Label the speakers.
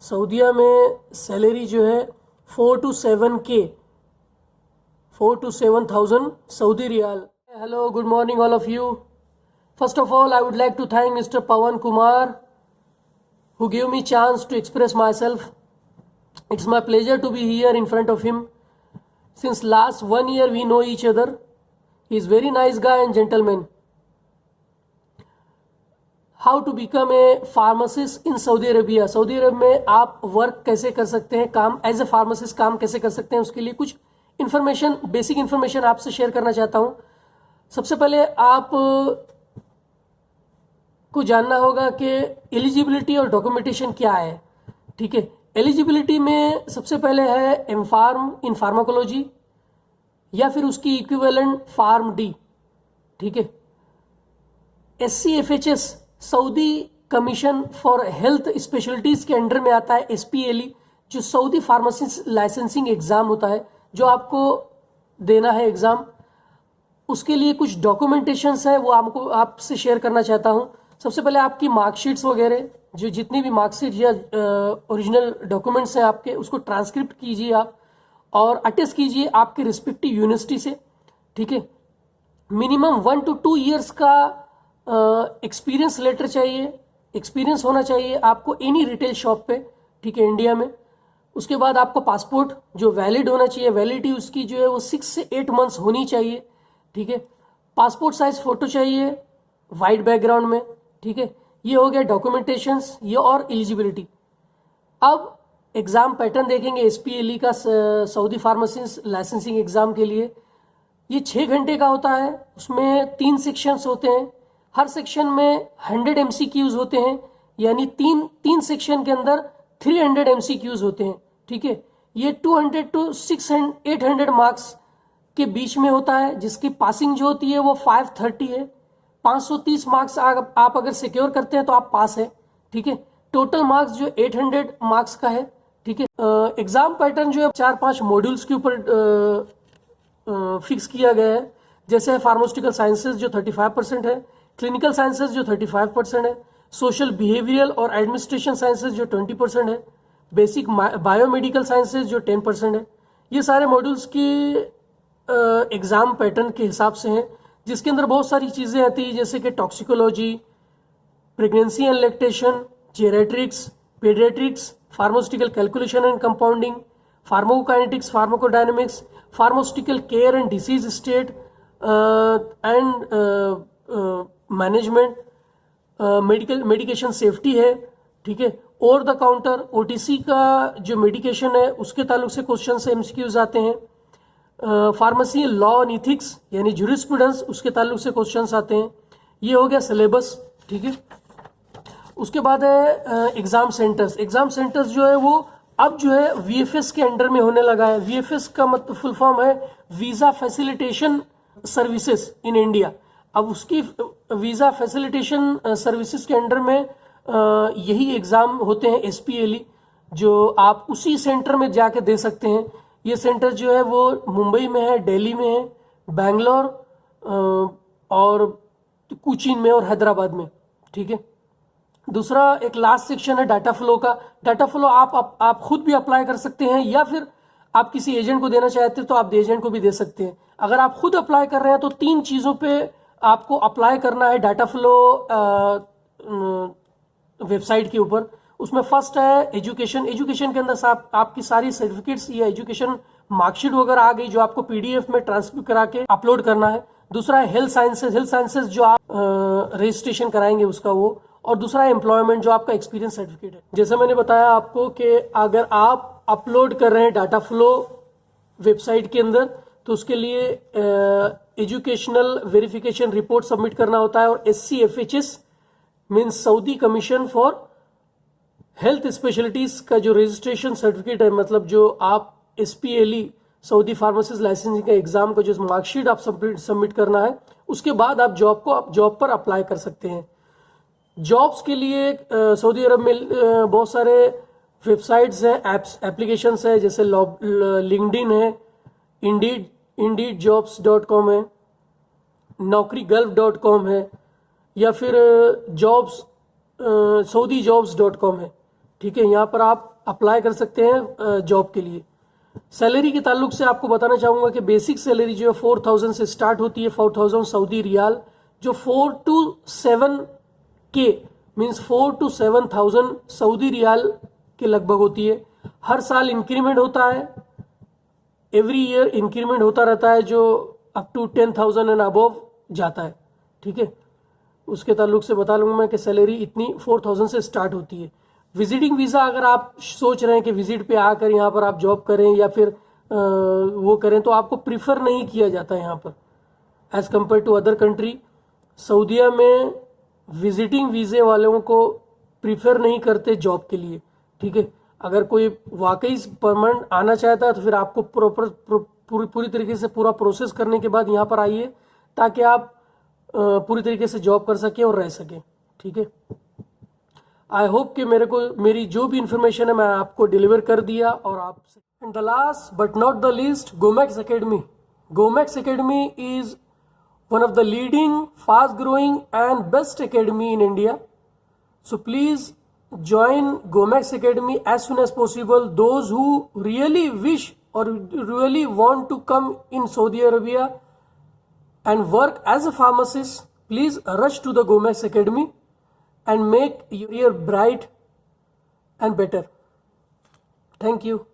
Speaker 1: सऊदीया में सैलरी जो है 4 to 7 Saudi Riyal. Hello, good morning all of you. First of all, I would like to thank Mr. Pawan Kumar who gave me chance to express myself. It's my pleasure to be here in front of him. Since last 1 year we know each other. He is very nice guy and gentleman. How to become a pharmacist in Saudi Arabia. सऊदी अरब में आप work कैसे कर सकते हैं, काम as a pharmacist काम कैसे कर सकते हैं, उसके लिए कुछ इन्फॉर्मेशन, बेसिक इन्फॉर्मेशन आपसे शेयर करना चाहता हूं. सबसे पहले आप को जानना होगा कि एलिजिबिलिटी और डॉक्यूमेंटेशन क्या है. ठीक है, एलिजिबिलिटी में सबसे पहले है एमफार्म इन फार्माकोलॉजी या फिर उसकी इक्विवेलेंट फार्म डी. ठीक है, SCFHS Saudi commission for health specialities के अंडर में आता है. SPLE जो सऊदी फार्मासिस्ट लाइसेंसिंग एग्जाम होता है, जो आपको देना है एग्जाम, उसके लिए कुछ डॉक्यूमेंटेशंस है वो आपको आपसे शेयर करना चाहता हूं. सबसे पहले आपकी मार्कशीट्स वगैरह, जो जितनी भी मार्कशीट या ओरिजिनल डॉक्यूमेंट्स हैं आपके, उसको ट्रांसक्रिप्ट कीजिए आप और अटेस्ट कीजिए आपके रिस्पेक्टिव यूनिवर्सिटी से. ठीक है, मिनिमम 1 to 2 ईयर्स का एक्सपीरियंस लेटर चाहिए, एक्सपीरियंस होना चाहिए आपको एनी रिटेल शॉप पे. ठीक है, इंडिया में. उसके बाद आपको पासपोर्ट जो वैलिड होना चाहिए, वैलिडिटी उसकी जो है वो 6 से 8 मंथ्स होनी चाहिए. ठीक है, पासपोर्ट साइज फोटो चाहिए वाइट बैकग्राउंड में. ठीक है, ये हो गया डॉक्यूमेंटेशंस ये और एलिजिबिलिटी. अब एग्जाम पैटर्न देखेंगे SPLE का सऊदी फार्मासिस्ट लाइसेंसिंग एग्जाम के लिए. ये 6 घंटे का होता है. उसमें 3 सेक्शंस होते हैं. हर सेक्शन में 100 MCQs होते हैं, यानी तीन सेक्शन के अंदर 300 MCQs होते हैं. ठीक है, ये 200 to 800 मार्क्स के बीच में होता है, जिसकी पासिंग जो होती है वो 530 है. 530 मार्क्स आप अगर सिक्योर करते हैं तो आप पास है. ठीक है, टोटल मार्क्स जो 800 मार्क्स का है. ठीक है, एग्जाम पैटर्न जो है 4-5 मॉड्यूल्स के ऊपर फिक्स किया गया है. जैसे फार्मास्यूटिकल साइंसेज जो 35% है, क्लिनिकल साइंसेज जो 35% है, सोशल बिहेवियरल और एडमिनिस्ट्रेशन साइंसेज जो 20% है, बेसिक बायोमेडिकल साइंसेज जो 10% है. ये सारे मॉड्यूल्स की एग्जाम पैटर्न के हिसाब से हैं, जिसके अंदर बहुत सारी चीज़ें आती हैं, जैसे कि toxicology, pregnancy and lactation, geriatrics, paediatrics, pharmaceutical calculation and compounding, pharmacokinetics, pharmacodynamics, pharmaceutical care and disease state and management, medication safety है. ठीक है, ओवर द काउंटर OTC का जो मेडिकेशन है उसके ताल्लुक से क्वेश्चन से MCQs आते हैं. फार्मेसी लॉ एंड इथिक्स यानी जूरिस्प्रूडेंस, उसके ताल्लुक से क्वेश्चंस आते हैं. ये हो गया सिलेबस. ठीक है, उसके बाद है एग्जाम सेंटर्स. एग्जाम सेंटर्स जो है वो अब जो है VFS के अंडर में होने लगा है. VFS का मतलब फुल फॉर्म है visa facilitation services in India. अब उसकी वीजा फैसिलिटेशन सर्विसेज के अंडर में यही एग्जाम होते हैं SPLE, जो आप उसी सेंटर में जाके दे सकते हैं. ये सेंटर जो है वो मुंबई में है, दिल्ली में है, बेंगलोर और कोचीन में और हैदराबाद में. ठीक है, दूसरा एक लास्ट सेक्शन है डाटा फ्लो का. डाटा फ्लो आप खुद भी अप्लाई कर सकते हैं, या फिर आप किसी एजेंट को देना चाहते हैं तो आप एजेंट को भी दे सकते हैं. अगर आप खुद अप्लाई कर रहे हैं तो 3 चीज़ों पे आपको अप्लाई करना है डाटा फ्लो वेबसाइट के ऊपर. उसमें फर्स्ट है एजुकेशन. एजुकेशन के अंदर आपकी सारी सर्टिफिकेट्स या एजुकेशन मार्कशीट वगैरह आ गई, जो आपको PDF में ट्रांसक्रिप्ट करा के अपलोड करना है. दूसरा है हेल्थ साइंसेज. हेल्थ साइंसेज जो आप रजिस्ट्रेशन कराएंगे उसका वो. और दूसरा है एम्प्लॉयमेंट, जो आपका एक्सपीरियंस सर्टिफिकेट है. जैसे मैंने बताया आपको कि अगर आप अपलोड कर रहे हैं डाटा फ्लो वेबसाइट के अंदर, तो उसके लिए एजुकेशनल वेरिफिकेशन रिपोर्ट सबमिट करना होता है. और SCFHS means Saudi commission for health specialities का जो रजिस्ट्रेशन सर्टिफिकेट है, मतलब जो आप SPLE सऊदी फार्मासिस्ट लाइसेंसिंग का एग्जाम का जो मार्कशीट आप सबमिट करना है, उसके बाद आप जॉब पर अप्लाई कर सकते हैं. जॉब्स के लिए सऊदी अरब में बहुत सारे वेबसाइट्स हैं, एप्लीकेशंस है, जैसे लिंक्डइन है, indeedjobs.com है, naukri-gulf.com है, या फिर सऊदी जॉब्स.com है. ठीक है, यहाँ पर आप अप्लाई कर सकते हैं जॉब के लिए। सैलरी के ताल्लुक से आपको बताना चाहूँगा कि बेसिक सैलरी जो है 4000 से स्टार्ट होती है, 4000 सऊदी रियाल, जो 4 to 7 के मीन्स 4 to 7,000 सऊदी रियाल के लगभग होती है। हर साल इंक्रीमेंट होता है, एवरी ईयर इंक्रीमेंट होता रहता है, जो अप टू 10,000 एंड अबव जाता है। ठीक है, उसके ताल्लुक से बता लूँगा मैं कि सैलरी इतनी 4000 से स्टार्ट होती है। विजिटिंग वीज़ा अगर आप सोच रहे हैं कि विजिट पे आकर यहाँ पर आप जॉब करें या फिर वो करें, तो आपको प्रीफर नहीं किया जाता यहाँ पर as compare to other country. सऊदीया में विजिटिंग वीज़े वालों को प्रीफर नहीं करते जॉब के लिए। ठीक है, अगर कोई वाकई परमानेंट आना चाहता है तो फिर आपको पूरी तरीके से पूरा प्रोसेस करने के बाद यहाँ पर आइए, ताकि आप पूरी तरीके से जॉब कर सकें और रह सकें। ठीक है, आई होप कि मेरी जो भी इंफॉर्मेशन है मैं आपको डिलीवर कर दिया। और आप and the last but not the least, Gomax academy. Gomax academy is one of the leading, fast growing and best academy in India. So please join Gomax Academy as soon as possible. Those who really wish or really want to come in Saudi Arabia and work as a pharmacist, please rush to the Gomax Academy and make your career bright and better. Thank you.